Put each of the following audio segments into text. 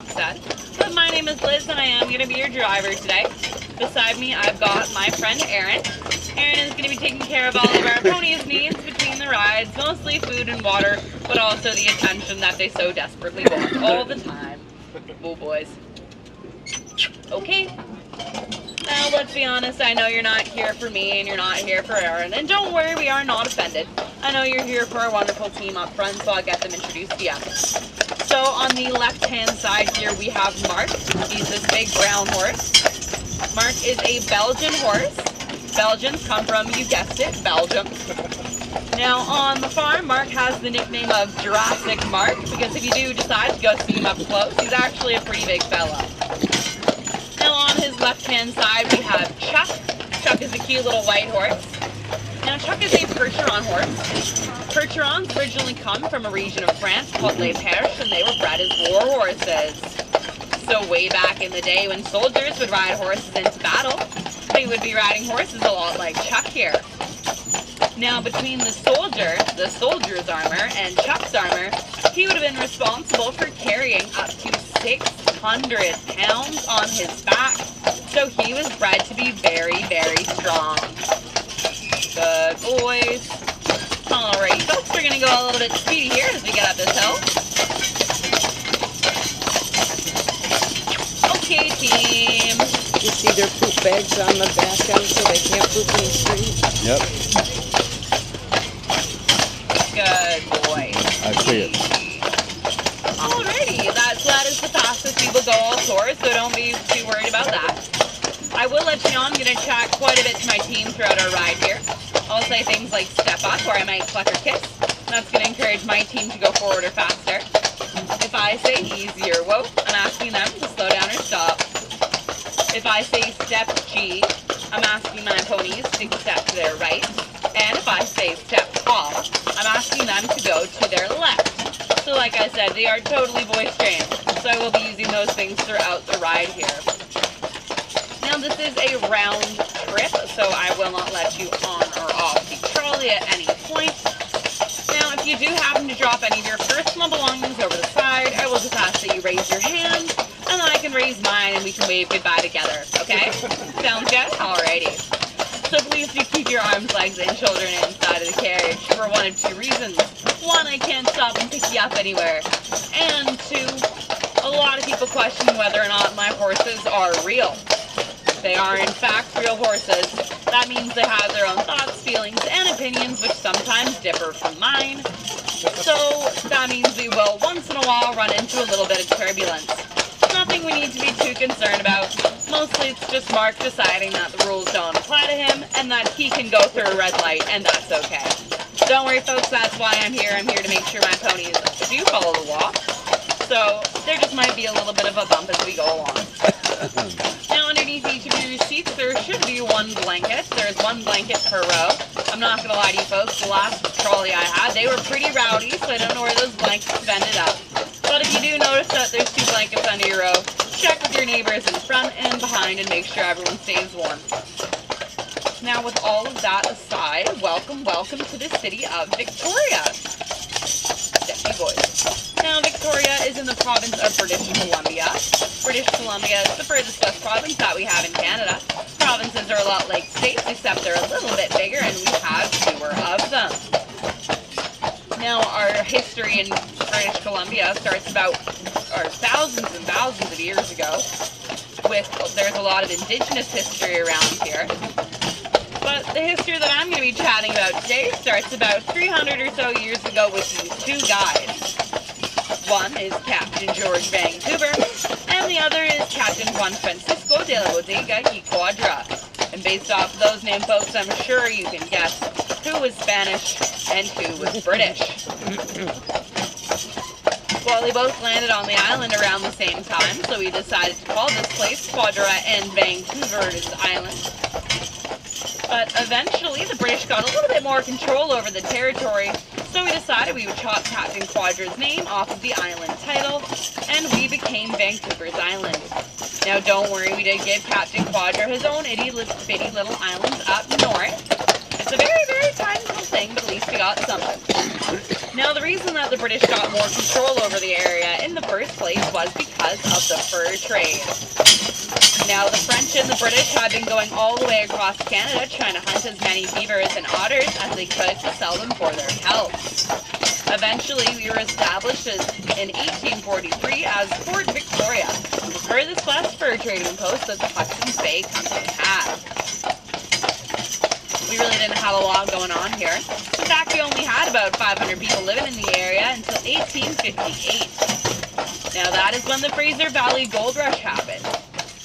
But my name is Liz and I am going to be your driver today. Beside me I've got my friend Erin. Erin is going to be taking care of all of our ponies' needs between the rides, mostly food and water, but also the attention that they so desperately want all the time. Oh boys. Okay. Now let's be honest, I know you're not here for me and you're not here for Erin, and don't worry, we are not offended. I know you're here for our wonderful team up front, so I'll get them introduced to you. So on the left-hand side here, we have Mark. He's this big brown horse. Mark is a Belgian horse. Belgians come from, you guessed it, Belgium. Now on the farm, Mark has the nickname of Jurassic Mark, because if you do decide to go see him up close, he's actually a pretty big fella. Now on his left-hand side, we have Chuck. Chuck is a cute little white horse. Now Chuck is a Percheron horse. Percherons originally come from a region of France called Les Perches, and they were bred as war horses. So way back in the day when soldiers would ride horses into battle, they would be riding horses a lot like Chuck here. Now between the soldier's armor, and Chuck's armor, he would have been responsible for carrying up to 600 pounds on his back. So he was bred to be very, very strong. Good boys. Alright, folks, we're going to go a little bit speedy here as we get up this hill. Okay, team. You see their poop bags on the back end so they can't poop in the street? Yep. Good boy. I see it. Alrighty, that is the fastest we will go all tours, so don't be too worried about that. I will let you know I'm going to chat quite a bit to my team throughout our ride here. I'll say things like step up, or I might cluck or kiss. That's going to encourage my team to go forward or faster. If I say easy or whoa, I'm asking them to slow down or stop. If I say step G, I'm asking my ponies to step to their right. And if I say step off, I'm asking them to go to their left. So like I said, they are totally voice trained. So I will be using those things throughout the ride here. Now this is a round trip, so I will not let you on or off the trolley at any point. Now if you do happen to drop any of your personal belongings over the side, I will just ask that you raise your hand, and then I can raise mine and we can wave goodbye together, okay? Sounds good? Alrighty. So please do keep your arms, legs, and children inside of the carriage for one of two reasons. One, I can't stop and pick you up anywhere. And two, a lot of people question whether or not my horses are real. They are in fact real horses. That means they have their own thoughts, feelings, and opinions which sometimes differ from mine. So that means we will once in a while run into a little bit of turbulence. Nothing we need to be too concerned about. Mostly it's just Mark deciding that the rules don't apply to him and that he can go through a red light, and that's okay. Don't worry folks, that's why I'm here. I'm here to make sure my ponies do follow the law. So there just might be a little bit of a bump as we go along. Now underneath each of your seats there should be one blanket. There's one blanket per row. I'm not going to lie to you folks, the last trolley I had, they were pretty rowdy, so I don't know where those blankets have ended up. But if you do notice that there's 2 blankets under your row, check with your neighbors in front and behind and make sure everyone stays warm. Now with all of that aside, welcome to the city of Victoria. Deputy boys. Now Victoria is in the province of British Columbia. British Columbia is the furthest west province that we have in Canada. Provinces are a lot like states, except they're a little bit bigger and we have fewer of them. Now our history in British Columbia starts about thousands and thousands of years ago. There's a lot of indigenous history around here. But the history that I'm going to be chatting about today starts about 300 or so years ago with these 2 guys. One is Captain George Vancouver, and the other is Captain Juan Francisco de la Bodega y Quadra. And based off of those names, folks, I'm sure you can guess who was Spanish and who was British. Well, they both landed on the island around the same time, so we decided to call this place Quadra and Vancouver's Island. But eventually, the British got a little bit more control over the territory, so we decided we would chop Captain Quadra's name off of the island title, and we became Vancouver's Island. Now don't worry, we did give Captain Quadra his own itty bitty little island up north. It's a very, very tiny little thing, but at least we got something. Now, the reason that the British got more control over the area in the first place was because of the fur trade. Now, the French and the British had been going all the way across Canada trying to hunt as many beavers and otters as they could to sell them for their pelts. Eventually, we were established in 1843 as Fort Victoria, the furthest west fur trading post that the Hudson's Bay Company had. We really didn't have a lot going on here. In fact, we only had about 500 people living in the area until 1858. Now, that is when the Fraser Valley Gold Rush happened.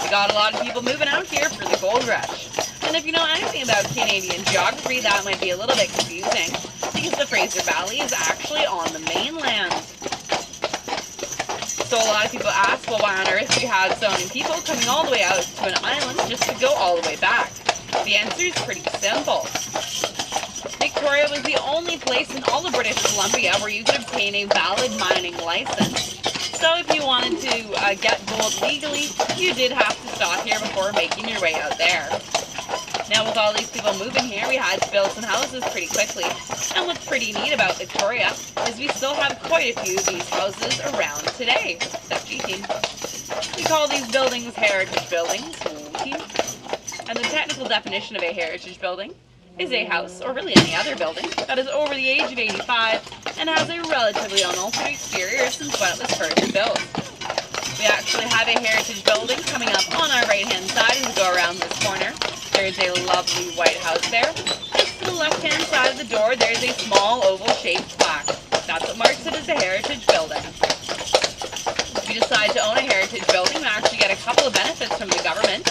We got a lot of people moving out here for the gold rush. And if you know anything about Canadian geography, that might be a little bit confusing, because the Fraser Valley is actually on the mainland. So a lot of people ask, well, why on earth do you have so many people coming all the way out to an island just to go all the way back? The answer is pretty simple. Victoria was the only place in all of British Columbia where you could obtain a valid mining license. So if you wanted to get gold legally, you did have to stop here before making your way out there. Now, with all these people moving here, we had to build some houses pretty quickly. And what's pretty neat about Victoria is we still have quite a few of these houses around today. That's cheating. We call these buildings heritage buildings. And the technical definition of a heritage building is a house, or really any other building, that is over the age of 85 and has a relatively unaltered exterior since when it was first built. We actually have a heritage building coming up on our right-hand side as we go around this corner. There's a lovely white house there. Just to the left-hand side of the door, there's a small oval-shaped plaque. That's what marks it as a heritage building. If you decide to own a heritage building, you actually get a couple of benefits from the government.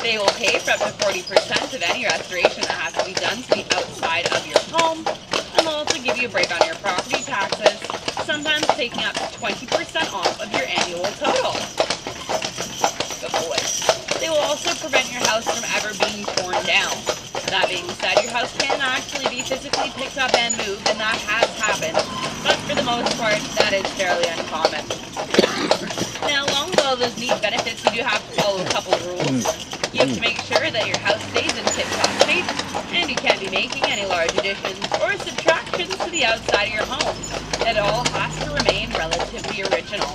They will pay for up to 40% of any restoration that has to be done to the outside of your home, and they'll also give you a break on your property taxes, sometimes taking up to 20% off of your annual total. Good boy. They will also prevent your house from ever being torn down. That being said, your house can actually be physically picked up and moved, and that has happened, but for the most part, that is fairly uncommon. Now, along with all those neat benefits, you do have to follow a couple of rules. You have to make sure that your house stays in tip-top shape, and you can't be making any large additions or subtractions to the outside of your home. It all has to remain relatively original.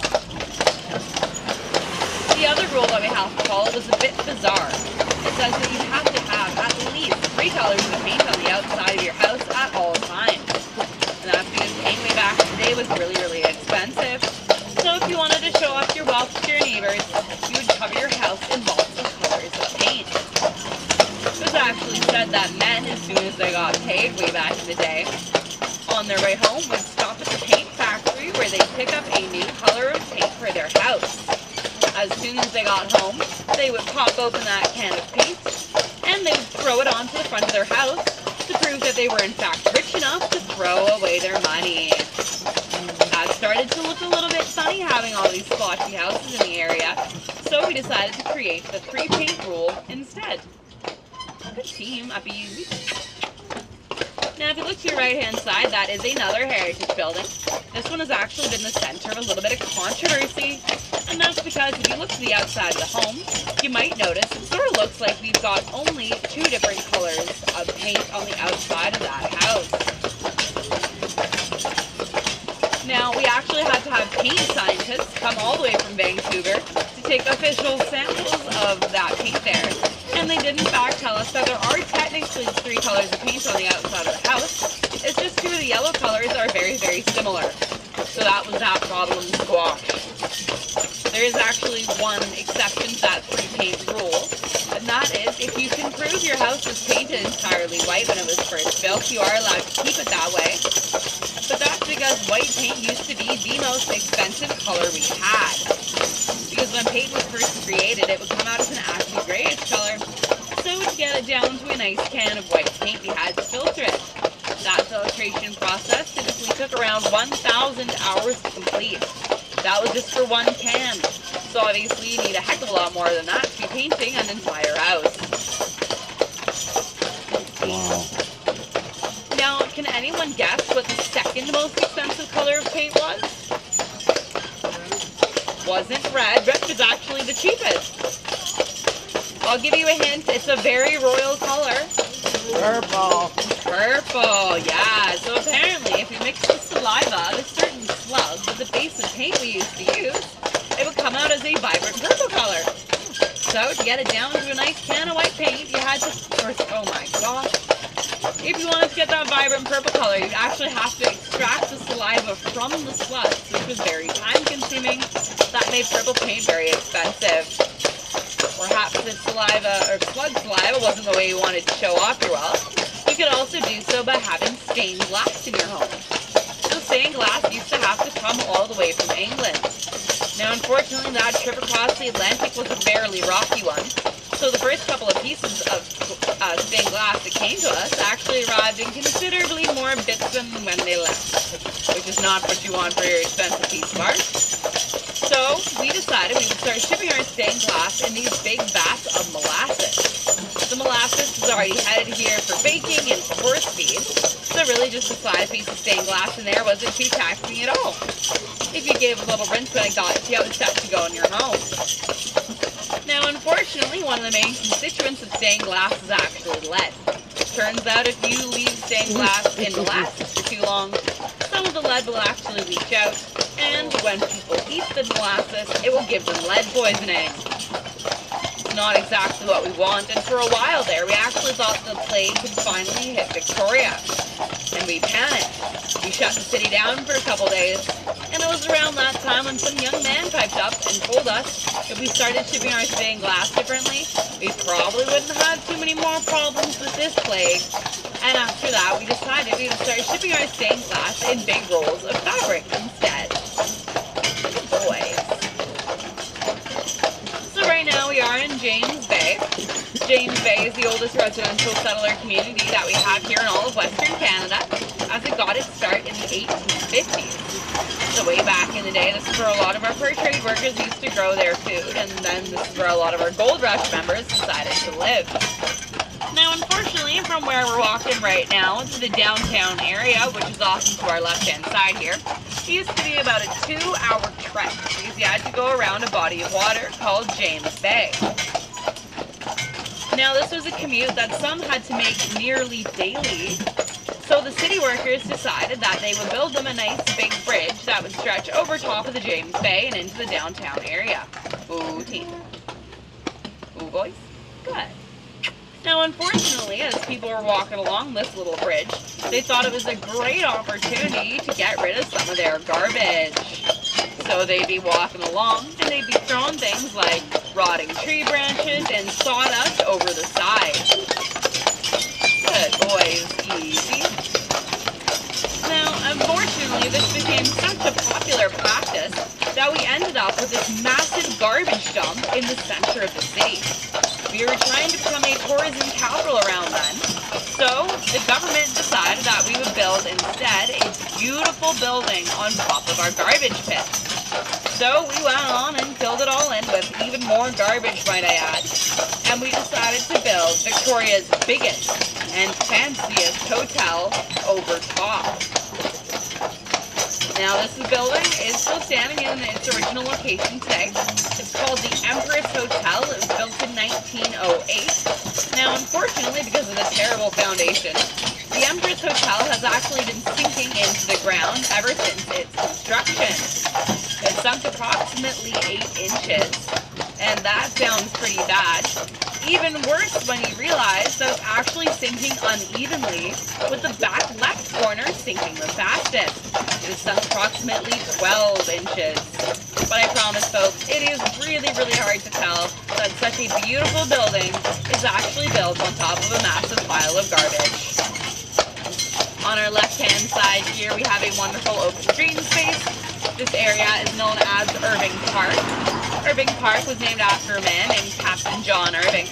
The other rule that we have to follow was a bit bizarre. It says that you have to have at least 3 colors of paint on the outside of your house at all times. And that's because paint way back in the day was really, really expensive. So if you wanted to show off your wealth to your neighbors, you would cover your house in multiple colors of paint. It was actually said that men, as soon as they got paid way back in the day, on their way home would stop at the paint factory where they'd pick up a new color of paint for their house. As soon as they got home, they would pop open that can of paint and they would throw it onto the front of their house to prove that they were in fact rich enough to throw away their money. That started to look a little bit funny having all these splotchy houses in the area, so we decided to create the 3-paint rule instead. Good team, up easy. Now if you look to your right hand side, that is another heritage building. This one has actually been the center of a little bit of controversy, and that's because if you look to the outside of the home, you might notice it sort of looks like we've got only 2 different colors of paint on the outside of that house. Now, we actually had to have paint scientists come all the way from Vancouver to take official samples of that paint there. And they did in fact tell us that there are technically 3 colors of paint on the outside of the house. It's just 2 of the yellow colors are very, very similar. So that was that problem squashed. There is actually one exception to that 3-paint rule, and that is if you can prove your house was painted entirely white when it was first built, you are allowed to keep it that way. But that's because white paint used to be the most expensive color we had. Because when paint was first created, it would come out as an ashy grayish color. So to get it down to a nice can of white paint, we had to filter it. That filtration process typically took around 1,000 hours to complete. That was just for 1 can. So obviously you need a heck of a lot more than that to be painting an entire house. Wow. Now, can anyone guess what the second most expensive color of paint was? Wasn't red. Red was actually the cheapest. I'll give you a hint. It's a very royal color. Purple. Purple, yeah. So apparently, if we mix the saliva with certain slugs with the base of paint we used to use, it would come out as a vibrant purple color. So to get it down to a nice can of white paint, you had to first, oh my gosh. If you wanted to get that vibrant purple color, you'd actually have to extract the saliva from the slugs, which was very time consuming. That made purple paint very expensive. Perhaps if saliva or slug saliva wasn't the way you wanted to show off your wealth, you could also do so by having stained glass in your home. So stained glass used to have to come all the way from England. Now unfortunately that trip across the Atlantic was a fairly rocky one, so the first couple of pieces of stained glass that came to us actually arrived in considerably more bits than when they left, which is not what you want for your expensive piece of art. So we decided we would start shipping our stained glass in these big vats of molasses. The molasses is already headed here for baking and for horse feed, so really just a slide piece of stained glass in there wasn't too taxing at all. If you gave a little rinse when it got to you, it was set to go in your home. Now unfortunately, one of the main constituents of stained glass is actually lead. Turns out if you leave stained glass in molasses for too long, some of the lead will actually leach out, and when people eat the molasses, it will give them lead poisoning. It's not exactly what we want, and for a while there, we actually thought the plague could finally hit Victoria. And we panicked. We shut the city down for a couple days, and it was around that time when some young man piped up and told us if we started shipping our stained glass differently, we probably wouldn't have too many more problems with this plague. And after that, we decided we would start shipping our stained glass in big rolls of fabric instead. Boys. So right now we are in James Bay. James Bay is the oldest residential settler community that we have here in all of Western Canada, as it got its start in the 1850s. So way back in the day, this is where a lot of our fur trade workers used to grow their food, and then this is where a lot of our gold rush members decided to live. Now unfortunately, from where we're walking right now to the downtown area, which is off to our left-hand side here, it used to be about a 2-hour trek because you had to go around a body of water called James Bay. Now this was a commute that some had to make nearly daily, so the city workers decided that they would build them a nice big bridge that would stretch over top of the James Bay and into the downtown area. Ooh, team. Ooh, boys. Good. Now, unfortunately, as people were walking along this little bridge, they thought it was a great opportunity to get rid of some of their garbage. So they'd be walking along, and they'd be throwing things like rotting tree branches and sawdust over the side. Good boys, easy. Now, unfortunately, this became such a popular practice that we ended up with this massive garbage dump in the center of the city. We were trying to become a tourism capital around then, so the government decided that we would build instead a beautiful building on top of our garbage pit. So we went on and filled it all in with even more garbage, might I add, and we decided to build Victoria's biggest and fanciest hotel over top. Now this building is still standing in its original location today. It's called the Empress Hotel. It was built in 1908. Now unfortunately, because of the terrible foundation, the Empress Hotel has actually been sinking into the ground ever since its construction. It sunk approximately 8 inches, and that sounds pretty bad. Even worse when you realize that it's actually sinking unevenly, with the back left corner sinking the fastest. It has sunk approximately 12 inches. But I promise folks, it is really, really hard to tell that such a beautiful building is actually built on top of a massive pile of garbage. On our left-hand side here, we have a wonderful open green space. This area is known as Irving Park. Irving Park was named after a man named Captain John Irving.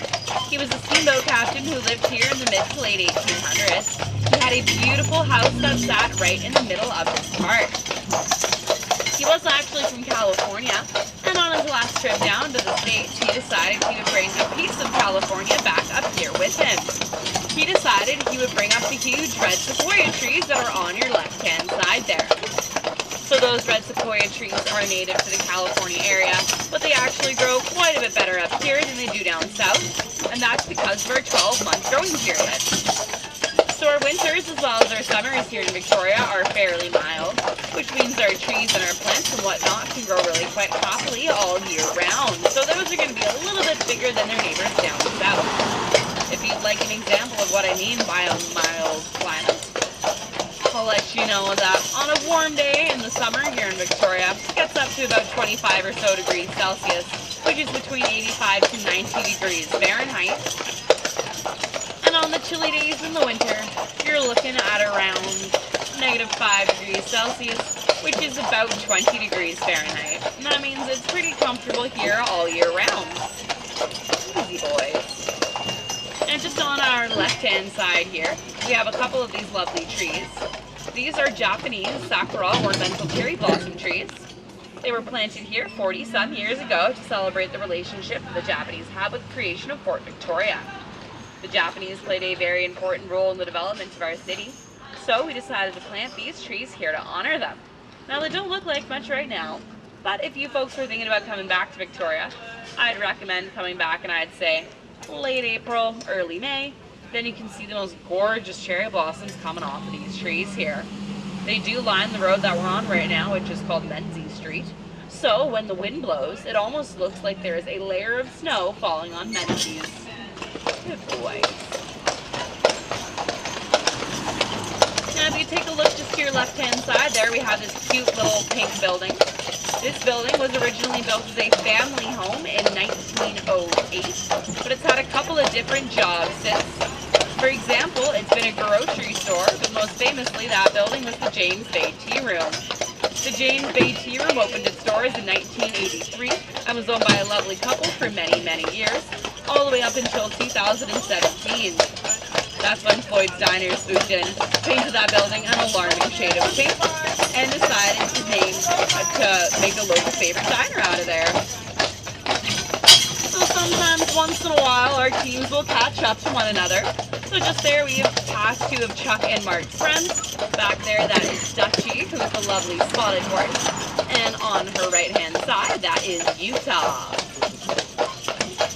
He was a steamboat captain who lived here in the mid to late 1800s. He had a beautiful house that sat right in the middle of his park. He was actually from California, and on his last trip down to the States, he decided he would bring a piece of California back up here with him. He decided he would bring up the huge red sequoia trees that are on your left-hand side there. So those red sequoia trees are native to the California area, but they actually grow quite a a bit better up here than they do down south, and that's because of our 12-month growing period. So our winters as well as our summers here in Victoria are fairly mild, which means our trees and our plants and whatnot can grow really quite happily all year round. So those are going to be a little bit bigger than their neighbors down south. If you'd like an example of what I mean by a mild climate, I'll let you know that on a warm day in the summer here in Victoria, it gets up to about 25 or so degrees Celsius, which is between 85 to 90 degrees Fahrenheit. And on the chilly days in the winter, you're looking at around -5 degrees Celsius, which is about 20 degrees Fahrenheit. And that means it's pretty comfortable here all year round. Easy boys. And just on our left-hand side here, we have a couple of these lovely trees. These are Japanese sakura ornamental cherry blossom trees. They were planted here 40-some years ago to celebrate the relationship the Japanese had with the creation of Fort Victoria. The Japanese played a very important role in the development of our city, so we decided to plant these trees here to honor them. Now, they don't look like much right now, but if you folks are thinking about coming back to Victoria, I'd recommend coming back and I'd say late April, early May. Then you can see the most gorgeous cherry blossoms coming off of these trees here. They do line the road that we're on right now, which is called Menzies Street. So when the wind blows, it almost looks like there is a layer of snow falling on Menzies. Good boy. Now if you take a look just to your left-hand side there, we have this cute little pink building. This building was originally built as a family home in 1908, but it's had a couple of different jobs since. For example, it's been a grocery store, but most famously that building was the James Bay Tea Room. The James Bay Tea Room opened its doors in 1983 and was owned by a lovely couple for many, many years, all the way up until 2017. That's when Floyd's Diner swooped in, painted that building an alarming shade of pink, and decided to make a local favorite diner out of there. So sometimes, once in a while, our teams will catch up to one another. So just there we have passed two of Chuck and Mark's friends. Back there, that is Dutchie, who is the lovely spotted horse. And on her right-hand side, that is Utah.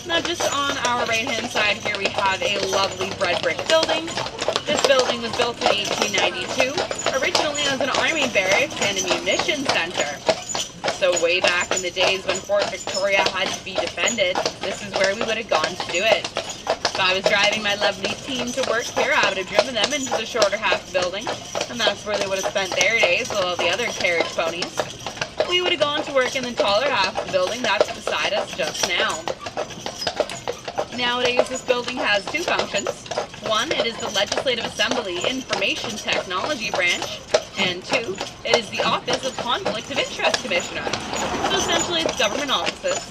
Now just on our right-hand side here, we have a lovely red brick building. This building was built in 1892, originally as an army barracks and a munitions center. So way back in the days when Fort Victoria had to be defended, this is where we would have gone to do it. If I was driving my lovely team to work here, I would have driven them into the shorter half of the building, and that's where they would have spent their days with all the other carriage ponies. We would have gone to work in the taller half of the building that's beside us just now. Nowadays, this building has two functions. One, it is the Legislative Assembly Information Technology Branch, and two, it is the Office of Conflict of Interest Commissioner. So essentially, it's government offices,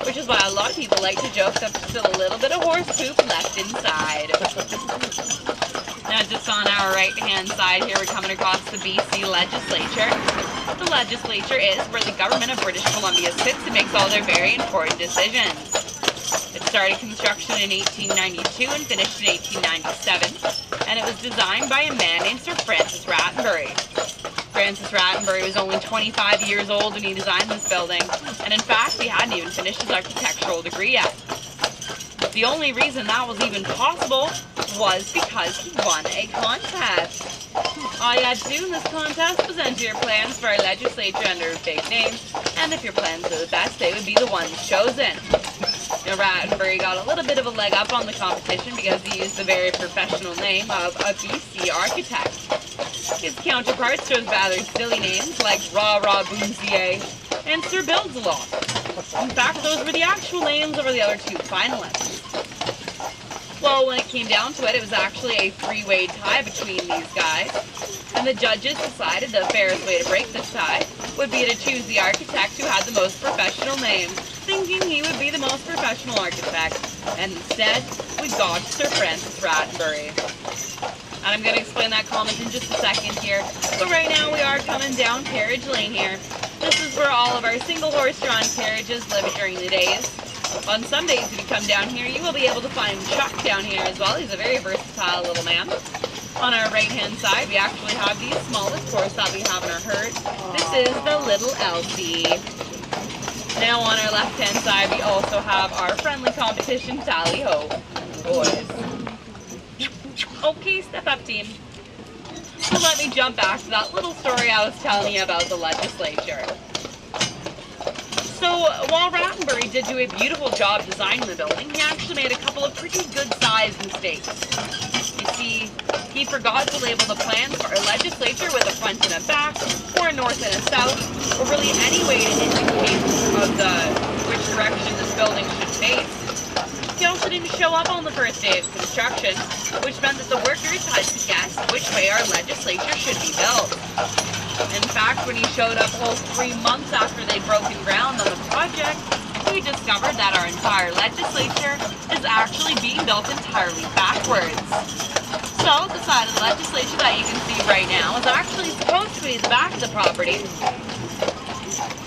which is why a lot of people like to joke that there's still a little bit of horse poop left inside. Now, just on our right-hand side here, we're coming across the BC Legislature. The Legislature is where the government of British Columbia sits and makes all their very important decisions. It started construction in 1892 and finished in 1897, and it was designed by a man named Sir Francis Rattenbury. Francis Rattenbury was only 25 years old when he designed this building, and in fact, he hadn't even finished his architectural degree yet. The only reason that was even possible was because he won a contest. All you had to do in this contest was enter your plans for our legislature under a big name, and if your plans were the best, they would be the ones chosen. Now, Rattenbury got a little bit of a leg up on the competition because he used the very professional name of a BC architect. His counterparts chose rather silly names like Rah Rah Boomsier and Sir Builds-A-Lot. In fact, those were the actual names of the other two finalists. Well, when it came down to it, it was actually a three-way tie between these guys, and the judges decided the fairest way to break this tie would be to choose the architect who had the most professional name, thinking he would be the most professional architect, and instead, we got Sir Francis Rattenbury. And I'm going to explain that comment in just a second here, but right now we are coming down Carriage Lane here. This is where all of our single horse-drawn carriages live during the days. On some days, if you come down here, you will be able to find Chuck down here as well. He's a very versatile little man. On our right-hand side, we actually have the smallest horse that we have in our herd. This is the little Elsie. Now on our left-hand side, we also have our friendly competition, Tally-Ho, boys. Okay, step up, team. So let me jump back to that little story I was telling you about the legislature. So while Rattenbury did do a beautiful job designing the building, he actually made a couple of pretty good-sized mistakes. You see, he forgot to label the plans for our legislature with a front and a back, or a north and a south, or really any way to indicate which direction this building should face. He also didn't show up on the first day of construction, which meant that the workers had to guess which way our legislature should be built. In fact, when he showed up a whole 3 months after they'd broken ground on the project, we discovered that our entire legislature is actually being built entirely backwards. So, the side of the legislature that you can see right now is actually supposed to be the back of the property,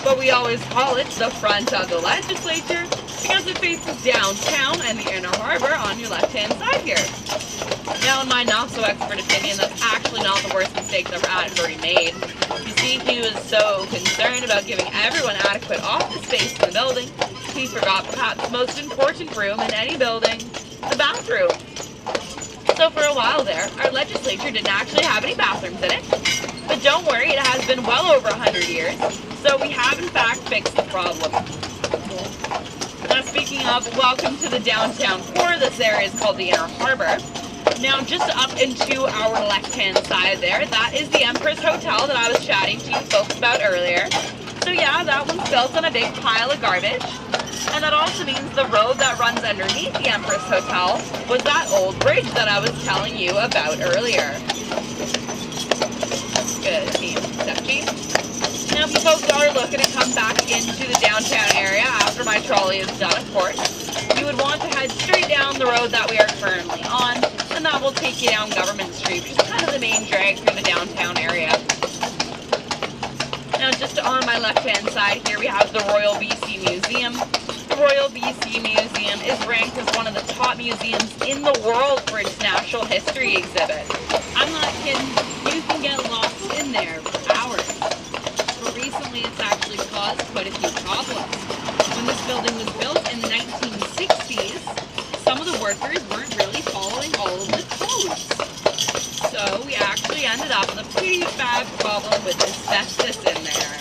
but we always call it the front of the legislature because it faces downtown and the inner harbor on your left-hand side here. Now, in my not-so-expert opinion, that's actually not the worst mistake that Rattenbury made. You see, he was so concerned about giving everyone adequate office space in the building, he forgot perhaps the most important room in any building, the bathroom. So for a while there, our legislature didn't actually have any bathrooms in it. But don't worry, it has been well over 100 years, so we have in fact fixed the problem. Now speaking of, welcome to the downtown core. This area is called the Inner Harbor. Now just up into our left-hand side there, that is the Empress Hotel that I was chatting to you folks about earlier. So yeah, that one's built on a big pile of garbage. And that also means the road that runs underneath the Empress Hotel was that old bridge that I was telling you about earlier. Good team, Sept. Now if you folks are looking to come back into the downtown area after my trolley is done, of course, you would want to head straight down the road that we are currently on, and that will take you down Government Street, which is kind of the main drag through the downtown area. Now just on my left-hand side here, we have the Royal BC Museum. The Royal BC Museum is ranked as one of the top museums in the world for its natural history exhibit. I'm not kidding, you can get lost in there for hours. But recently it's actually caused quite a few problems. When this building was built in the 1960s, some of the workers weren't really following all of the codes. So we actually ended up with a pretty bad problem with asbestos in there.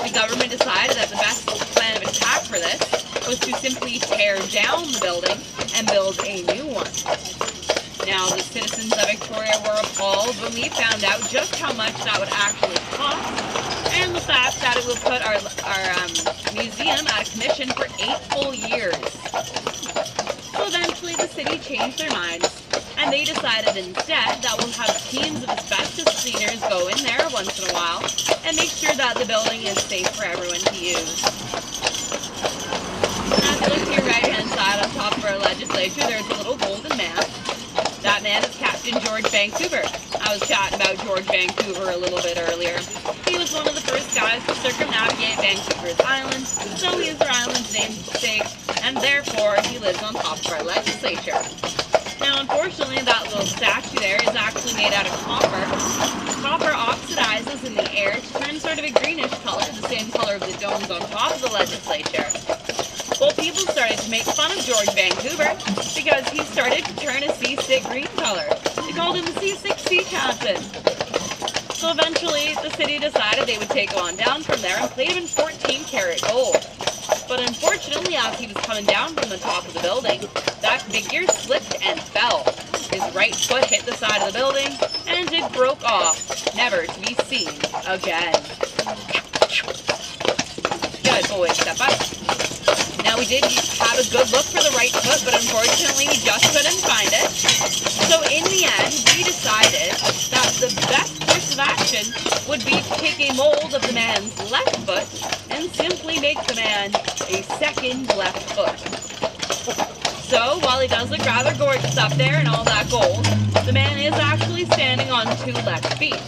The government decided that the best plan of attack for this was to simply tear down the building and build a new one. Now, the citizens of Victoria were appalled when we found out just how much that would actually cost, and the fact that it would put our museum out of commission for 8 full years. So eventually the city changed their minds, and they decided instead that we'll have teams of asbestos cleaners go in there once in a while and make sure that the building is safe for everyone to use. Now, if you look to your right-hand side on top of our legislature, there's a little golden man. That man is Captain George Vancouver. I was chatting about George Vancouver a little bit earlier. He was one of the first guys to circumnavigate Vancouver's island, so he is our island's namesake, and therefore he lives on top of our legislature. Now, unfortunately, that little statue there is actually made out of copper. Copper oxidizes in the air to turn sort of a greenish color, the same color of the domes on top of the legislature. Well, people started to make fun of George Vancouver because he started to turn a seasick green color. They called him the Seasick Sea Captain. So eventually, the city decided they would take him on down from there and plate him in 14-karat gold. But unfortunately, as he was coming down from the top of the building, that figure slipped and fell. His right foot hit the side of the building, and it broke off, never to be seen again. Good boy, step up. Now, we did have a good look for the right foot, but unfortunately, we just couldn't find it. So in the end, we decided that the best course of action would be to take a mold of the man's left foot and simply make the man a second left foot. So, while he does look rather gorgeous up there and all that gold, the man is actually standing on 2 left feet.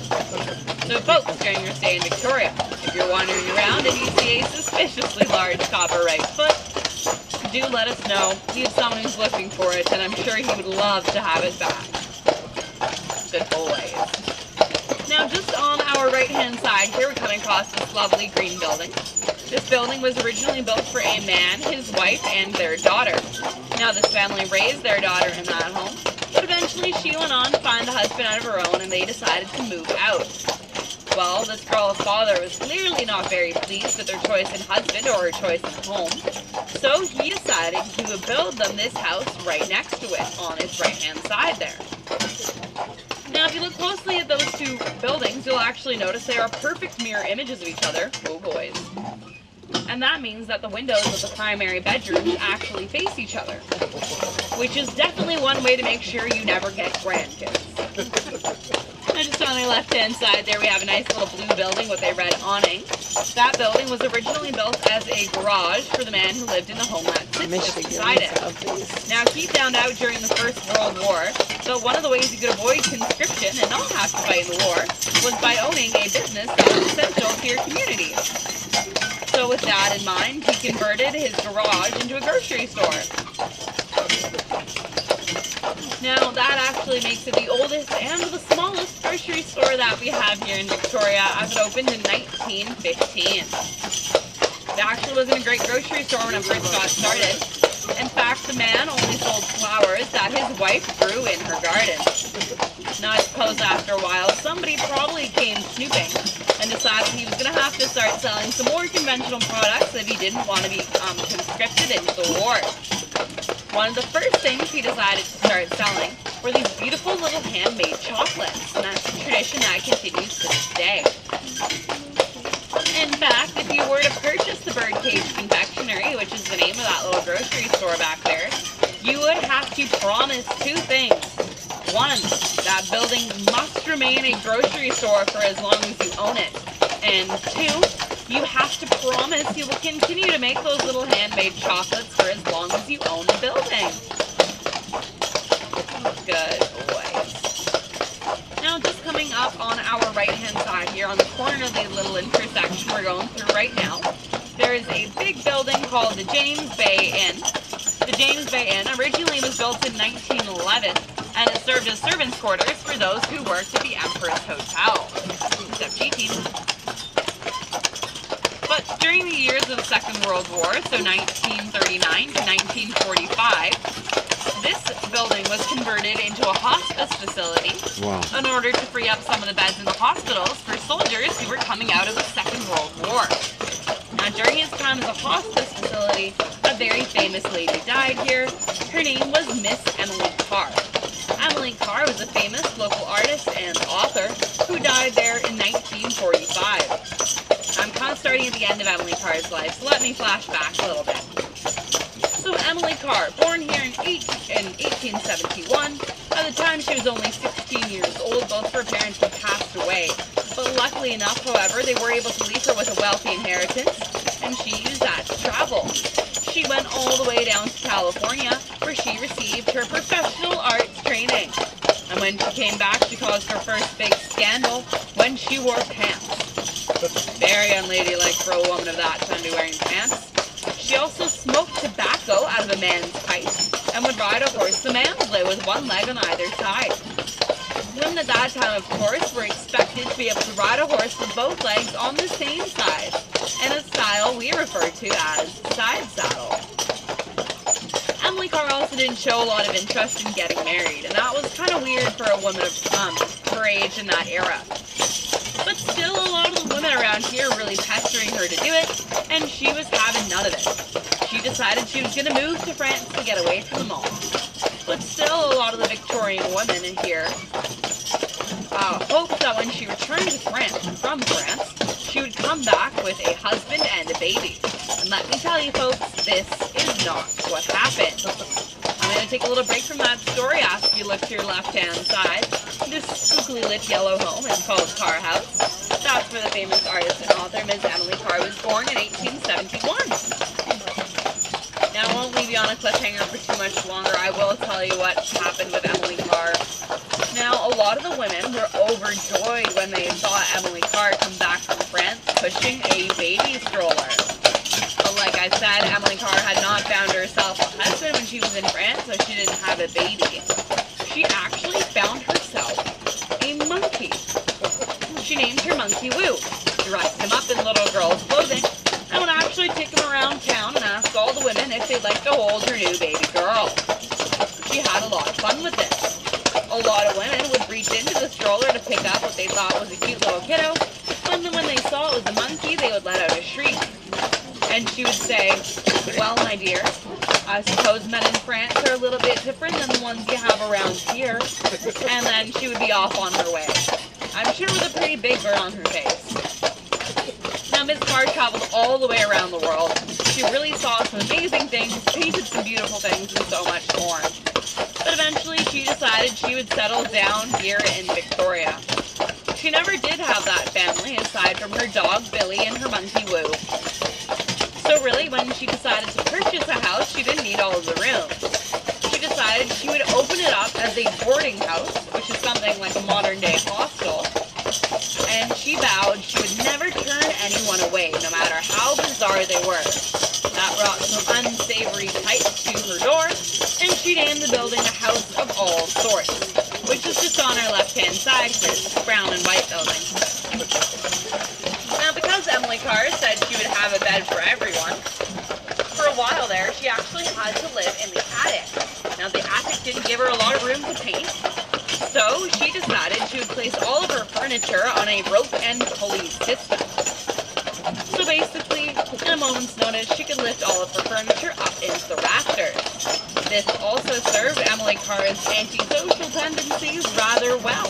So folks, during your stay in Victoria, if you're wandering around and you see a suspiciously large copper right foot, do let us know. We have someone who's looking for it, and I'm sure he would love to have it back. Good boys. Now, just on our right-hand side here, we're coming across this lovely green building. This building was originally built for a man, his wife, and their daughter. Now this family raised their daughter in that home, but eventually she went on to find a husband out of her own and they decided to move out. Well, this girl's father was clearly not very pleased with her choice in husband or her choice in home, so he decided he would build them this house right next to it, on its right-hand side there. Now, if you look closely at those two buildings, you'll actually notice they are perfect mirror images of each other. Oh boys. And that means that the windows of the primary bedrooms actually face each other, which is definitely one way to make sure you never get grandkids. And just on our left-hand side there, we have a nice little blue building with a red awning. That building was originally built as a garage for the man who lived in the home that sits just beside it. Now, he found out during the First World War that one of the ways you could avoid conscription and not have to fight in the war was by owning a business that was essential to your community. So with that in mind, he converted his garage into a grocery store. Now, that actually makes it the oldest and the smallest grocery store that we have here in Victoria, as it opened in 1915. It actually wasn't a great grocery store when it first got started. In fact, the man only sold flowers that his wife grew in her garden. Now, I suppose after a while, somebody probably came snooping and decided he was going to have to start selling some more conventional products if he didn't want to be conscripted into the war. One of the first things he decided to start selling were these beautiful little handmade chocolates, and that's a tradition that continues to this day. In fact, if you were to purchase the Birdcage Confectionery, which is the name of that little grocery store back there, you would have to promise two things. One, that building must remain a grocery store for as long as you own it. And two, you have to promise you will continue to make those little handmade chocolates for as long as you own the building. Good boys. Now, just coming up on our right-hand side here, on the corner of the little intersection we're going through right now, there is a big building called the James Bay Inn. The James Bay Inn originally was built in 1911, and it served as servants' quarters for those who worked at the Empress Hotel. Except cheating. But during the years of the Second World War, so 1939 to 1945, this building was converted into a hospice facility in order to free up some of the beds in the hospitals for soldiers who were coming out of the Second World War. Now, during his time as a hospice facility, a very famous lady died here. Her name was Miss Emily Carr. Emily Carr was a famous local artist and author who died there in 1945. I'm kind of starting at the end of Emily Carr's life, so let me flash back a little bit. So Emily Carr, born here in 1871, at the time she was only 16 years old. Both of her parents had passed away. But luckily enough, however, they were able to leave her with a wealthy inheritance, and she used that to travel. She went all the way down to California, where she received her professional arts training. And when she came back, she caused her first big scandal when she wore pants. Very unladylike for a woman of that time to be wearing pants. She also smoked tobacco out of a man's pipe and would ride a horse the man's way with one leg on either side. Women at that time, of course, were expected to be able to ride a horse with both legs on the same side, in a style we refer to as side saddle. Emily Carr also didn't show a lot of interest in getting married, and that was kind of weird for a woman of her age in that era. But still, a lot of the women around here were really pestering her to do it, and she was having none of it. She decided she was going to move to France to get away from them all. But still, a lot of the Victorian women in here hoped that when she returned from France, she would come back with a husband and a baby. And let me tell you folks, this is not what happened. I'm going to take a little break from that story after you look to your left-hand side. This spookily lit yellow home is called Carr House. That's where the famous artist and author Ms. Emily Carr was born in 1871. Now, I won't leave you on a cliffhanger for too much longer. I will tell you what happened with Emily Carr. Now, a lot of the women were overjoyed when they saw Emily Carr come back from France pushing a baby stroller. But like I said, Emily Carr had not found herself a husband when she was in France, so she didn't have a baby. She actually found herself a monkey. She named her monkey Woo, dressed him up in little girl's clothing, and would they'd like to hold her new baby girl. She had a lot of fun with this. A lot of women would reach into the stroller to pick up what they thought was a cute little kiddo, and then when they saw it was a monkey, they would let out a shriek. And she would say, well, my dear, I suppose men in France are a little bit different than the ones you have around here. And then she would be off on her way. I'm sure with a pretty big burn on her face. Now, Miss Carr traveled all the way around the world. She really saw some amazing things, painted some beautiful things, and so much more. But eventually, she decided she would settle down here in Victoria. She never did have that family, aside from her dog, Billy, and her monkey, Woo. So really, when she decided to purchase a house, she didn't need all of the rooms. She decided she would open it up as a boarding house, which is something like a modern-day hostel. And she vowed she would never turn anyone away, no matter how bizarre they were. That brought some unsavory types to her door, and she named the building a House of All Sorts, which is just on our left-hand side here, this brown and white building. Now, because Emily Carr said she would have a bed for everyone, for a while there, she actually had to live in the attic. Now, the attic didn't give her a lot of room to paint, so she decided she would place all of her furniture on a rope and pulley system. So basically, in a moment's notice, she could lift all of her furniture up into the rafters. This also served Emily Carr's antisocial tendencies rather well,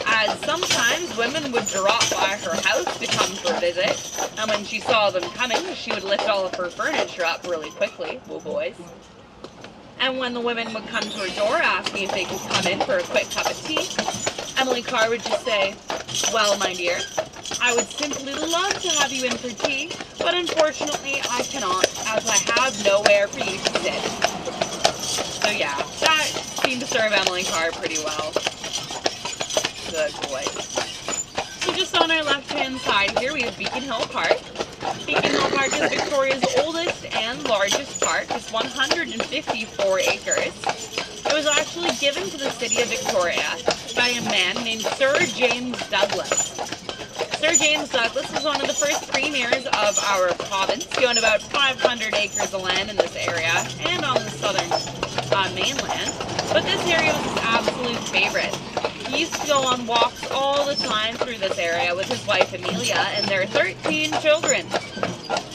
as sometimes women would drop by her house to come for a visit, and when she saw them coming, she would lift all of her furniture up really quickly, woo boys. And when the women would come to her door asking if they could come in for a quick cup of tea, Emily Carr would just say, well, my dear, I would simply love to have you in for tea, but unfortunately I cannot, as I have nowhere for you to sit. So yeah, that seemed to serve Emily Carr pretty well. Good boy. So just on our left-hand side here, we have Beacon Hill Park. Beacon Hill Park is Victoria's oldest and largest park. It's 154 acres. It was actually given to the city of Victoria by a man named Sir James Douglas. Sir James Douglas was one of the first premiers of our province. He owned about 500 acres of land in this area and on the southern mainland. But this area was his absolute favorite. He used to go on walks all the time through this area with his wife Amelia and their 13 children.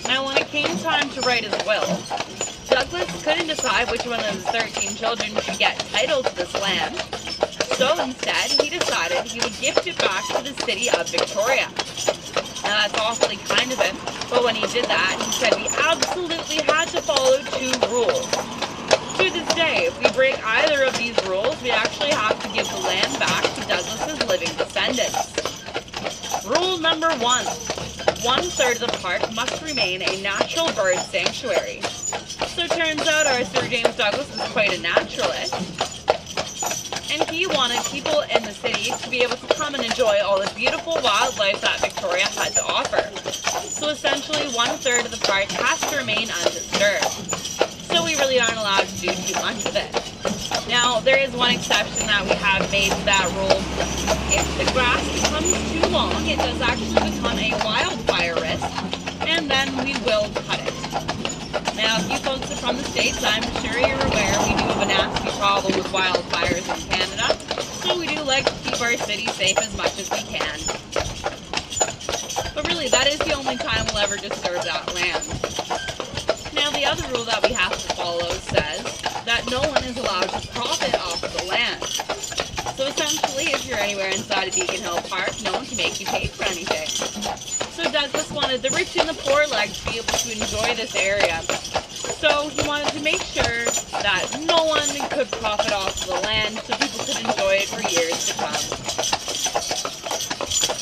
Now, when it came time to write his will, Douglas couldn't decide which one of his 13 children should get title to this land. So instead, he decided he would gift it back to the city of Victoria. Now, that's awfully kind of him, but when he did that, he said we absolutely had to follow 2 rules. To this day, if we break either of these rules, we actually have to give the land back to Douglas's living descendants. Rule number 1. 1/3 of the park must remain a natural bird sanctuary. So it turns out our Sir James Douglas was quite a naturalist, and he wanted people in the city to be able to come and enjoy all the beautiful wildlife that Victoria had to offer. So essentially, 1/3 of the park has to remain undisturbed. So we really aren't allowed to do too much of it. Now, there is one exception that we have made to that rule. If the grass becomes too long, it does actually become a wildfire risk, and then we will cut it. Now, if you folks are from the States, I'm sure you're aware we do have a nasty problem with wildfires in Canada, so we do like to keep our city safe as much as we can. But really, that is the only time we'll ever disturb that land. Now, the other rule that we have to follow says that no one is allowed to profit off of the land. So essentially, if you're anywhere inside of Beacon Hill Park, no one can make you pay for anything. So Douglas wanted the rich and the poor alike to be able to enjoy this area. So he wanted to make sure that no one could profit off of the land so people could enjoy it for years to come.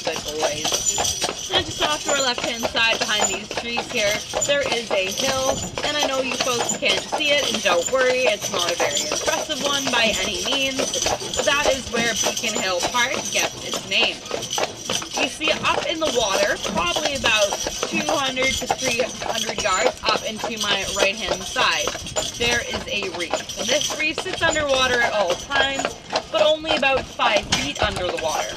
Good boys. Now just off to our left-hand side behind these trees here, there is a hill, and I know you folks can't see it, and don't worry, it's not a very impressive one by any means, but that is where Beacon Hill Park gets its name. You see up in the water, probably about 200 to 300 yards up into my right-hand side, there is a reef. And this reef sits underwater at all times, but only about 5 feet under the water.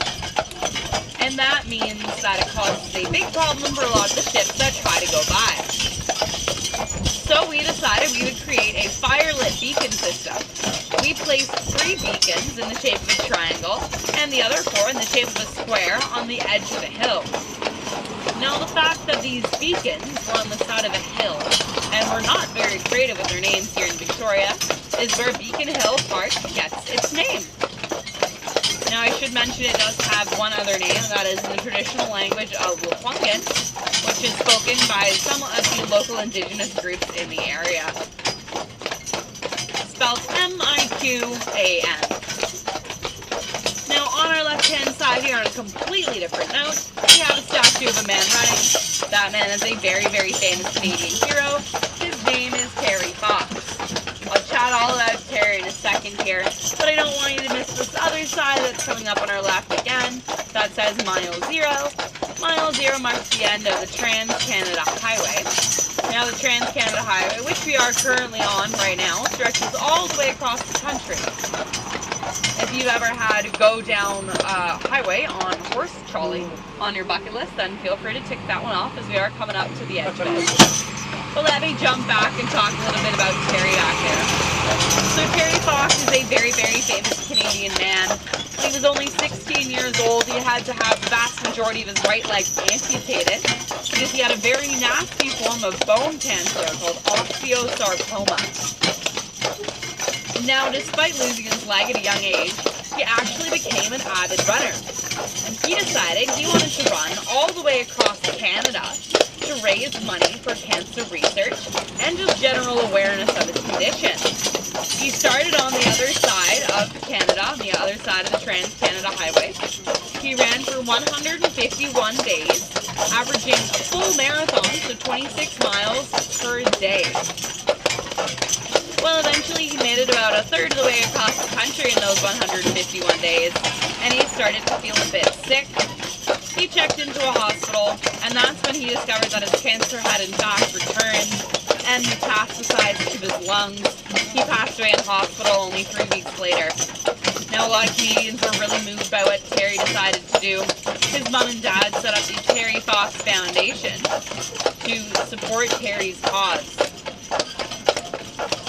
And that means that it causes a big problem for a lot of the ships that try to go by. So we decided we would create a fire-lit beacon system. We placed 3 beacons in the shape of a triangle and the other 4 in the shape of a square on the edge of a hill. Now the fact that these beacons were on the side of a hill and were not very creative with their names here in Victoria is where Beacon Hill Park gets its name. Now I should mention it does have one other name, that is in the traditional language of Lekwungen, which is spoken by some of the local indigenous groups in the area. Spelled M-I-Q-A-N. Now on our left-hand side here, on a completely different note, we have a statue of a man running. That man is a very, very famous Canadian hero. His name is Terry Fox. I'll chat all about Terry in a second here, but I don't want you to miss this other side that's coming up on our left again. That says Mile 0. Mile 0 marks the end of the Trans-Canada Highway. Now the Trans-Canada Highway, which we are currently on right now, stretches all the way across the country. If you've ever had to go down a highway on a horse trolley on your bucket list, then feel free to tick that one off as we are coming up to the edge of it. But let me jump back and talk a little bit about Terry back there. So Terry Fox is a very, very famous Canadian man. He was only 16 years old. He had to have the vast majority of his right leg amputated because he had a very nasty form of bone cancer called osteosarcoma. Now, despite losing his leg at a young age, he actually became an avid runner. And he decided he wanted to run all the way across Canada to raise money for cancer research and just general awareness of his condition. He started on the other side of Canada, on the other side of the Trans-Canada Highway. He ran for 151 days, averaging a full marathon, so 26 miles per day. Well, eventually he made it about a third of the way across the country in those 151 days, and he started to feel a bit sick. He checked into a hospital, and that's when he discovered that his cancer had in fact returned and metastasized to his lungs. He passed away in hospital only 3 weeks later. Now, a lot of Canadians were really moved by what Terry decided to do. His mom and dad set up the Terry Fox Foundation to support Terry's cause.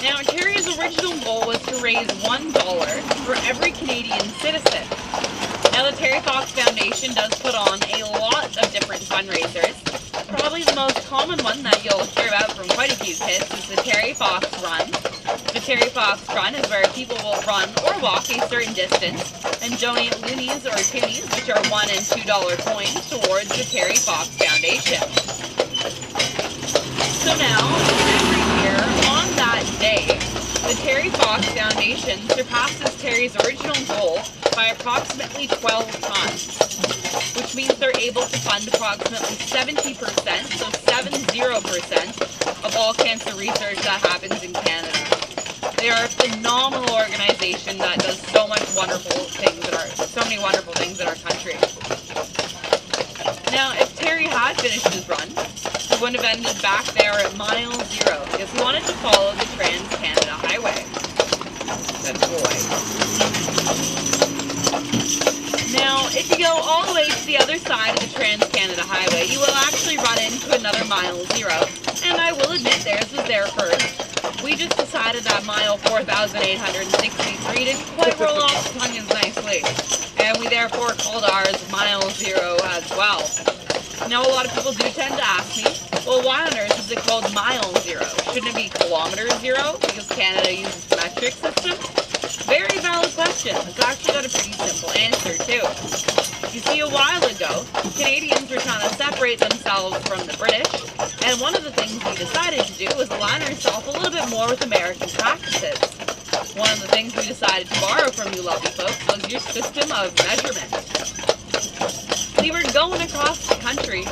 Now, Terry's original goal was to raise $1 for every Canadian citizen. Now, the Terry Fox Foundation does put on a lot of different fundraisers. Probably the most common one that you'll hear about from quite a few kids is the Terry Fox Run. The Terry Fox Run is where people will run or walk a certain distance and donate loonies or toonies, which are $1 and $2 coins, towards the Terry Fox Foundation. So now, every year, on that day, the Terry Fox Foundation surpasses Terry's original goal by approximately 12 times, which means they're able to fund approximately 70%, so 70% of all cancer research that happens in Canada. They are a phenomenal organization that does so many wonderful things in our country. Now, if Terry had finished his run, he would have ended back there at Mile 0 because he wanted to follow the Trans-Canada Highway. Good boy. Now, if you go all the way to the other side of the Trans-Canada Highway, you will actually run into another Mile 0, and I will admit theirs was there first. We just decided that Mile 4,863 didn't quite roll off the tongue as nicely, and we therefore called ours Mile 0 as well. Now, a lot of people do tend to ask me, well, why on earth is it called Mile 0? Shouldn't it be Kilometer 0? Because Canada uses the metric system? Very valid question. It's actually got a pretty simple answer, too. You see, a while ago, Canadians were trying to separate themselves from the British, and one of the things we decided to do was align ourselves a little bit more with American practices. One of the things we decided to borrow from you lovely folks was your system of measurement. We were going across the country,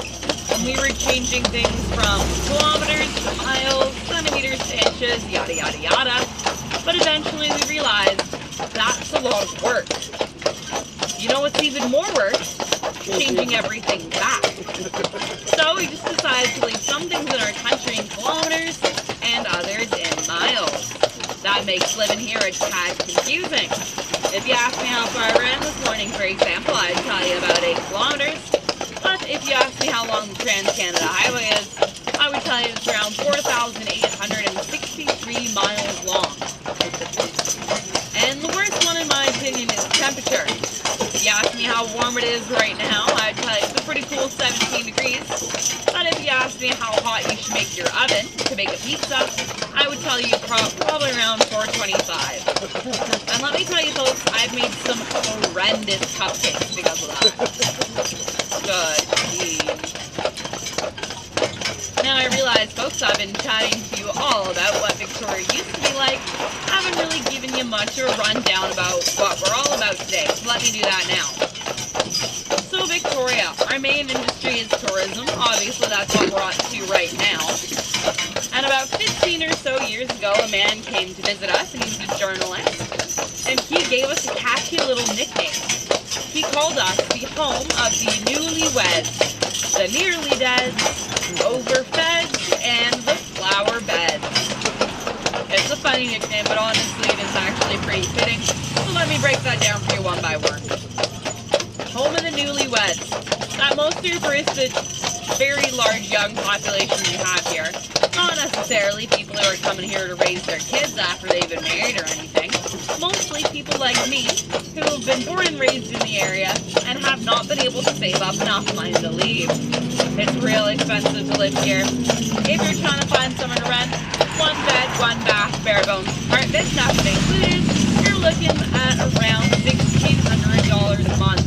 and we were changing things from kilometers to miles, centimeters to inches, yada yada yada. But eventually we realized that's a lot of work. You know what's even more work? Changing everything back. So we just decided to leave some things in our country in kilometers and others in miles. That makes living here a tad confusing. If you ask me how far I ran this morning, for example, I'd tell you about 8 kilometers. But if you ask me how long the Trans-Canada Highway is, I would tell you it's around 4,800 163 miles long. And the worst one in my opinion is temperature. If you ask me how warm it is right now, I'd tell you it's a pretty cool 17 degrees. But if you ask me how hot you should make your oven to bake a pizza, I would tell you probably around 425. And let me tell you folks, I've made some horrendous cupcakes because of that. Good geez. Now I realize, folks, I've been chatting to you all about what Victoria used to be like. I haven't really given you much of a rundown about what we're all about today, so let me do that now. So Victoria, our main industry is tourism. Obviously, that's what we're on to right now. And about 15 or so years ago, a man came to visit us, and he's a journalist. And he gave us a catchy little nickname. He called us the home of the newlyweds, the nearly dead, overfed, and the flower beds. It's a funny nickname, but honestly, it is actually pretty fitting. So let me break that down for you one by one. Home of the newlyweds. That mostly refers to the very large young population we have here. Not necessarily people who are coming here to raise their kids after they've been married or anything. Mostly people like me who have been born and raised in the area and have not been able to save up enough money to leave. It's real expensive to live here. If you're trying to find somewhere to rent, 1 bed, 1 bath, bare bones apartment, nothing included, you're looking at around $1,600 a month.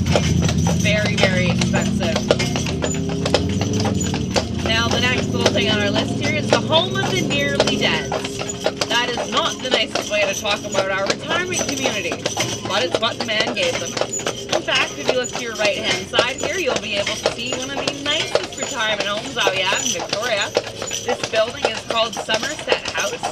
Very, very expensive. Now the next little thing on our list here is the home of the nearly dead. That is not the nicest way to talk about our retirement community, but it's what the man gave them. In fact, if you look to your right-hand side here, you'll be able to see one of the nicest retirement homes that we have in Victoria. This building is called Somerset House,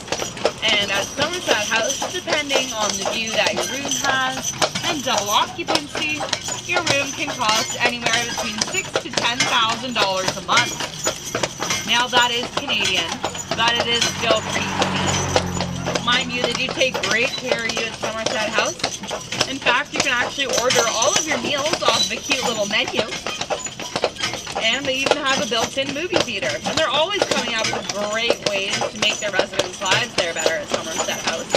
and at Somerset House, depending on the view that your room has and double occupancy, your room can cost anywhere between $6,000 to $10,000 a month. Now that is Canadian, but it is still pretty steep. Mind you, they do take great care of you at Somerset House. In fact, you can actually order all of your meals off the cute little menu. And they even have a built-in movie theater. And they're always coming up with great ways to make their residents' lives there better at Somerset House.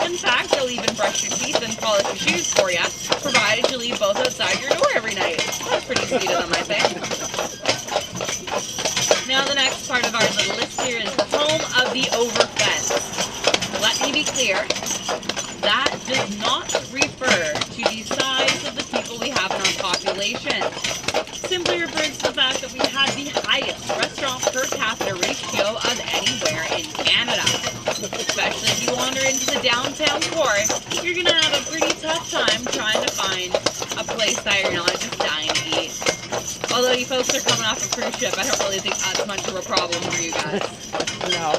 In fact, they'll even brush your teeth and polish your shoes for you, provided you leave both outside your door every night. That's pretty sweet of them, I think. Now the next part of our little list here is the home of the overfed. Let me be clear, that does not refer to the size of the people we have in our population. Simply refers to the fact that we have the highest restaurant per capita ratio of anywhere in Canada. Especially if you wander into the downtown core, you're going to have a pretty tough time trying to find a place that you're not just dying to eat. Although you folks are coming off a cruise ship, I don't really think that's much of a problem for you guys. No.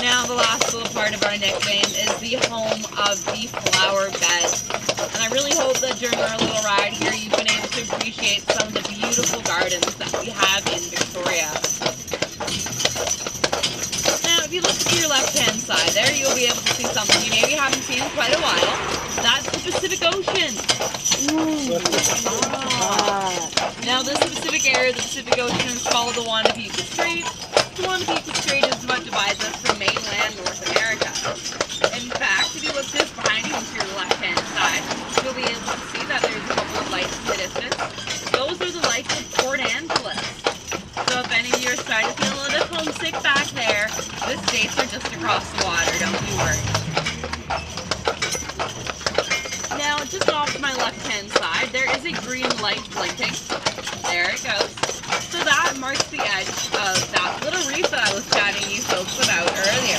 Now the last little part of our nickname is the home of the flower bed. And I really hope that during our little ride here you've been able to appreciate some of the beautiful gardens that we have in Victoria. Now if you look to your left-hand side there, you'll be able to see something you maybe haven't seen in quite a while. That's the Pacific Ocean. Now this specific area of the Pacific Ocean is called the Juan de Pico Strait. The Juan de Pico Strait is what divides us from mainland North America. In fact, if you look just behind you to your left-hand side, you'll be able to see that there's a couple of lights in the distance. Those are the lights of Port Angeles. So if any of you are starting to feel a little bit homesick back there, the states are just across the water, don't you worry. Now, just off to my left-hand side, there is a green light blinking. There it goes. So that marks the edge of that little reef that I was chatting you folks about earlier.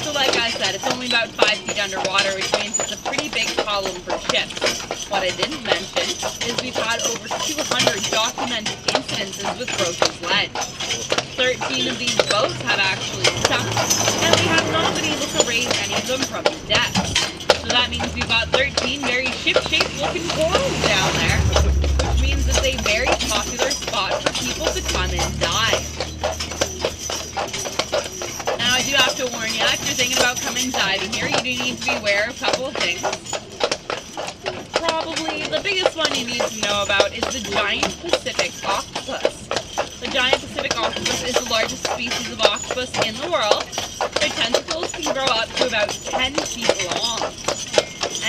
So like I said, it's only about 5 feet underwater, which means it's a pretty big problem for ships. What I didn't mention is we've had over 200 documented incidences with broken lead. 13 of these boats have actually sunk, and we have not been able to raise any of them from the depths. So that means we've got 13 very ship-shaped looking corals down there, which means it's a very popular spot for people to come and dive. Now I do have to warn you, if you're thinking about coming diving here, you do need to be aware of a couple of things. Probably the biggest one you need to know about is the giant Pacific octopus. The giant Pacific Pacific octopus is the largest species of octopus in the world. Their tentacles can grow up to about 10 feet long.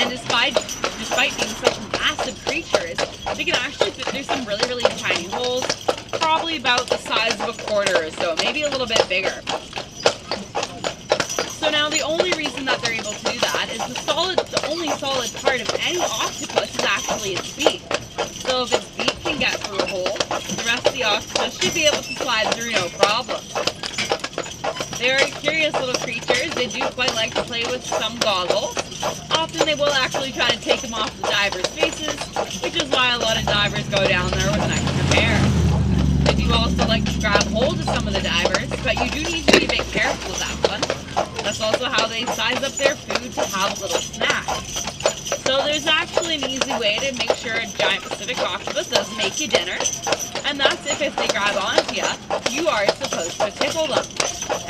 And despite being such massive creatures, they can actually fit through some really, really tiny holes, probably about the size of a quarter or so, maybe a little bit bigger. So now the only reason that they're able to do that is the only solid part of any octopus is actually its beak. So if its beak can get through a hole, the rest of the octopus should be able to slide through no problem. They are curious little creatures. They do quite like to play with some goggles. Often they will actually try to take them off the divers' faces, which is why a lot of divers go down there with an extra pair. They do also like to grab hold of some of the divers, but you do need to be a bit careful with that one. That's also how they size up their food to have a little snack. So there's actually an easy way to make sure a giant Pacific octopus doesn't make you dinner, and that's if they grab onto you, you are supposed to tickle them.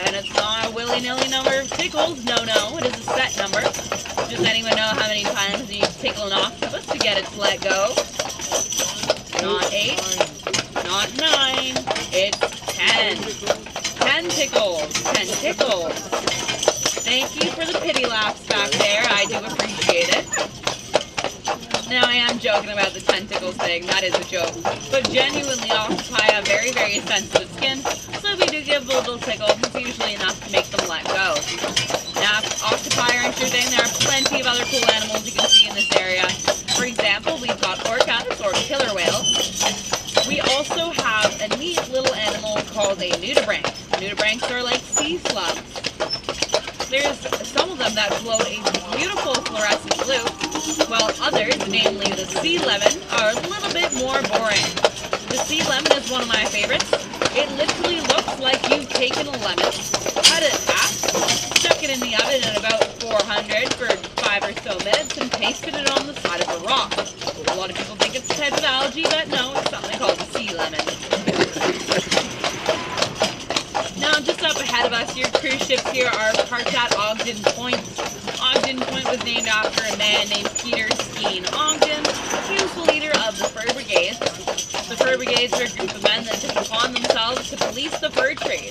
And it's not a willy-nilly number of tickles, no, it is a set number. Does anyone know how many times you tickle an octopus to get it to let go? Not 8, not 9, it's 10. 10 tickles, 10 tickles. Thank you for the pity laughs back there, I do appreciate it. Now I am joking about the tentacles thing, that is a joke. But genuinely, octopi have very, very sensitive skin, so if we do give a little tickle, it's usually enough to make them let go. Now, if octopi aren't your thing, there are plenty of other cool animals you can see in this area. For example, we've got orcas, or killer whales. We also have a neat little animal called a nudibranch. Nudibranchs are like sea slugs. There's some of them that glow a beautiful fluorescent blue, while others, namely the sea lemon, are a little bit more boring. The sea lemon is one of my favorites. It literally looks like you've taken a lemon, cut it in half, stuck it in the oven at about 400 for 5 or so minutes, and pasted it on the side of a rock. A lot of people think it's a type of algae, but no, it's something called the sea lemon. Now, just up ahead of us, your cruise ships here are parked at Ogden Point. Ogden Point was named after a man named Peter Skeen Ogden. He was the leader of the fur brigades. The fur brigades are a group of men that took upon themselves to police the fur trade.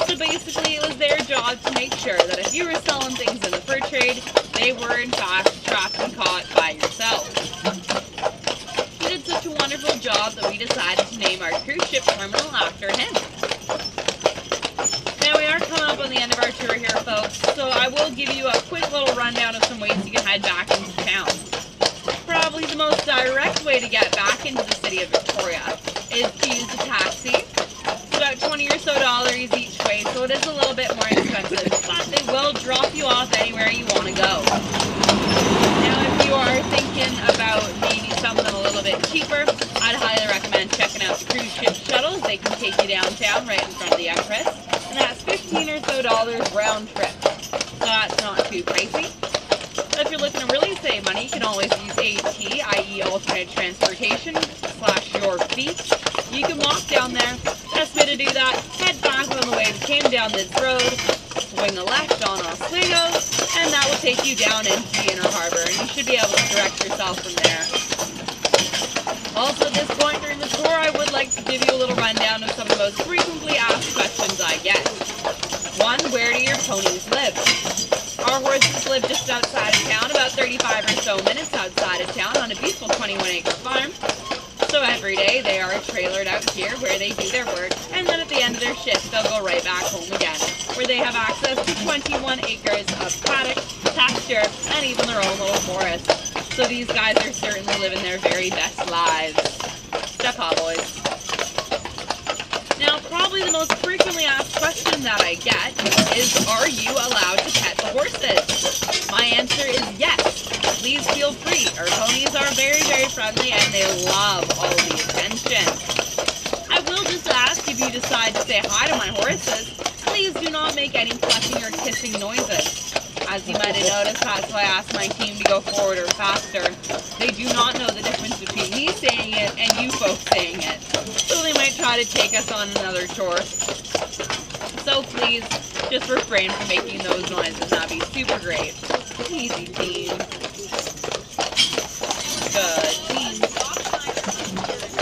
So basically, it was their job to make sure that if you were selling things in the fur trade, they were in fact trapped and caught by yourself. He did such a wonderful job that we decided to name our cruise ship terminal after him. Now we are coming up on the end of our tour here, folks, so I will give you a quick little rundown of some ways you can head back into town. Probably the most direct way to get back into the city of Victoria is to use a taxi. It's about $20 or so each way, so it is a little bit more expensive, but they will drop you off anywhere you want to go. Now, if you are thinking about maybe something a little bit cheaper, I'd highly recommend checking out the cruise ship shuttles. They can take you downtown right in front of the Empress, and that's $15 or so round trip. So that's not too pricey. But if you're looking to really save money, you can always use AT, i.e. alternate transportation, / your feet. You can walk down there. Best way to do that, head back on the way we came down this road, swing a left on Oswego, and that will take you down into the inner harbor, and you should be able to direct yourself from there. Also, at this point during the tour, I would like to give you a little rundown of some of the most frequently asked questions I get. 1, where do your ponies live? Our horses live just outside of town, about 35 or so minutes outside of town on a beautiful 21-acre farm. So every day they are trailered out here where they do their work, and then at the end of their shift they'll go right back home again, where they have access to 21 acres of paddock, pasture, and even their own little forest. So these guys are certainly living their very best lives. Step on, boys. Now, probably the most frequently asked question that I get is, are you allowed to pet the horses? My answer is yes. Please feel free. Our ponies are very, very friendly and they love all the attention. I will just ask, if you decide to say hi to my horses, please do not make any clucking or kissing noises. As you might have noticed, that's why I asked my team to go forward or faster. They do not know the difference between me saying it and you folks saying it. So they might try to take us on another tour. So please, just refrain from making those noises. That'd be super great. Easy, team. Good.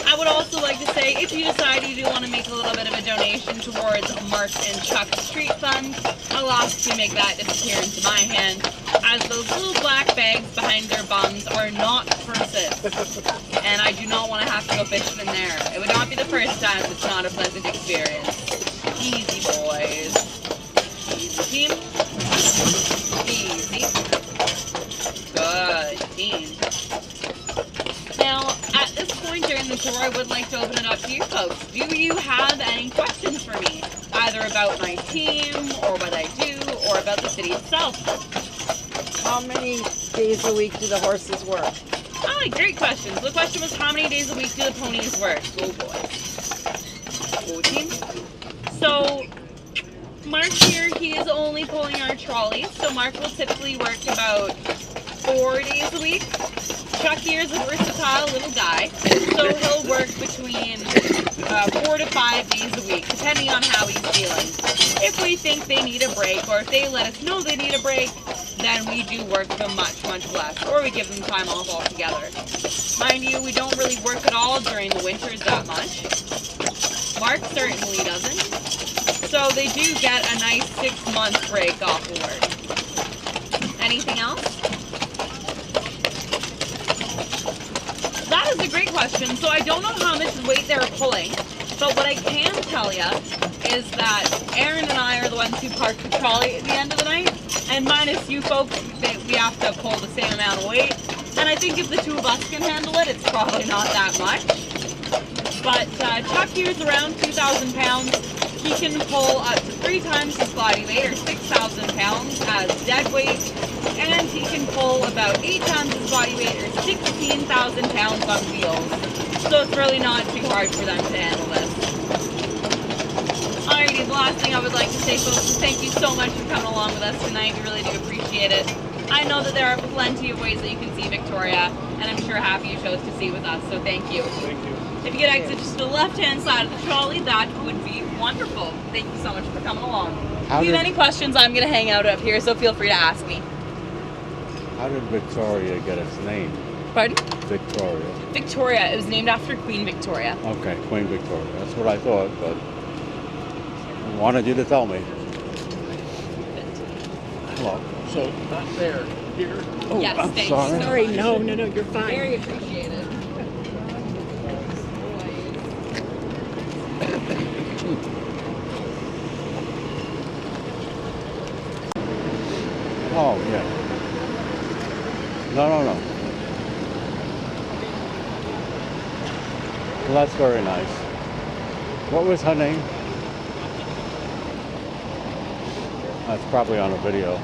I would also like to say, if you decide you do want to make a little bit of a donation towards Mark and Chuck's street fund, I'll ask to make that disappear into my hand, as those little black bags behind their bums are not purses. And I do not want to have to go fishing in there. It would not be the first time. It's not a pleasant experience. Easy, boys. Easy, team. Easy. Good team. Now, at this point during the tour, I would like to open it up to you folks. Do you have any questions for me? Either about my team, or what I do, or about the city itself? How many days a week do the horses work? Ah, great questions. The question was, how many days a week do the ponies work? Oh boy. Oh, team. So, Mark here, he is only pulling our trolley, so Mark will typically work about 4 days a week. Chuck here is a versatile little guy, so he'll work between 4 to 5 days a week, depending on how he's feeling. If we think they need a break, or if they let us know they need a break, then we do work them much, much less, or we give them time off altogether. Mind you, we don't really work at all during the winters that much. Mark certainly doesn't. So they do get a nice 6-month break off of work. Anything else? That is a great question. So I don't know how much weight they're pulling, but what I can tell you is that Aaron and I are the ones who park the trolley at the end of the night, and minus you folks, we have to pull the same amount of weight. And I think if the two of us can handle it, it's probably not that much. But Chuck here is around 2,000 pounds. He can pull up to 3 times his body weight, or 6,000 pounds as dead weight. And he can pull about 8 times his body weight, or 16,000 pounds on wheels. So it's really not too hard for them to handle this. Alrighty, the last thing I would like to say, folks, is thank you so much for coming along with us tonight. We really do appreciate it. I know that there are plenty of ways that you can see Victoria, and I'm sure happy you chose to see with us, so thank you. Thank you. If you could exit just to the left-hand side of the trolley, that would be wonderful. Thank you so much for coming along. If you have any questions, I'm going to hang out up here, so feel free to ask me. How did Victoria get its name? Pardon? Victoria. Victoria. It was named after Queen Victoria. Okay, Queen Victoria. That's what I thought, but I wanted you to tell me. Hello. So, not there. Here. Oh, Yes, I'm thanks. sorry. Sorry, no, you're fine. Very appreciated. Oh, yeah. No. Well, that's very nice. What was her name? That's probably on a video.